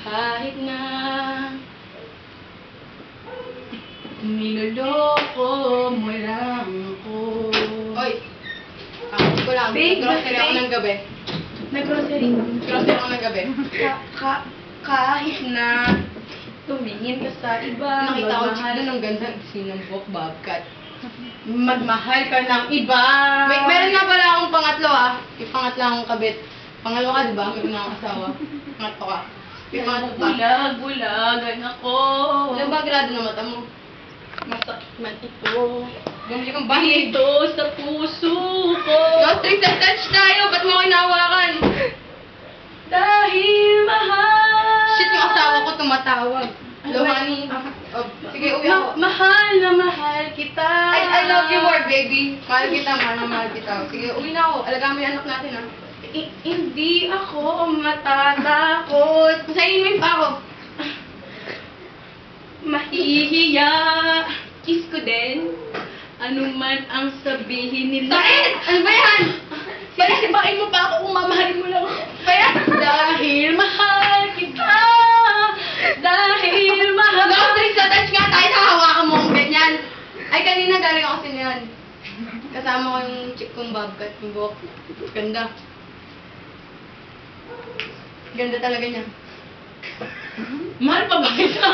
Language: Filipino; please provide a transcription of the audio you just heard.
Kahit na niloloko mo lang ako. Oy! Ako ko lang. Babe, Grocery ako ng gabi. Nag-grocery. Grocery ako ng gabi. Kahit na tumingin ka sa iba, Nakita ko chick doon ang ganda. Sinambok, bobcat. Magmahal ka ng iba. Meron nga pala akong pangatlo May pangatlo akong kabit. Pangalawa ka, di ba? May unang asawa. Pangatlo ka. May pangatlo pa. Bulag-bulagan ako. Alam ba, grado na mata mo? Masakit man ito. Bumili kang bahid. Dito sa puso ko. Last trick sa touch tayo. Ba't mo ako inahawakan? Dahil mahal. Shit, yung asawa ko tumatawag. Hello, honey. Oh, sige, uwi ako. Mahal na mahal kita. I love you more, baby. Mahal kita, mahal kita. Sige, uwi na ako. Alagaan mo yung anak natin, ha? Hindi ako matatakot. Pasainin mo pa ako. Mahihiya. Kiss ko din. Ano man ang sabihin nila. Sakit! Ano ba yan? Sinisipain mo pa ako kung mamahalin mo lang ako. Kaya? Dahil mahal kita. Dahil mahal. Last trick sa touch nga tayo sa hawakan mo ang ganyan. Ay, kanina galing ako sinihan. Kasama ko yung chick kong bobcat, yung buhok. Ganda. Ganda talaga niya. Mahal pa ba kita?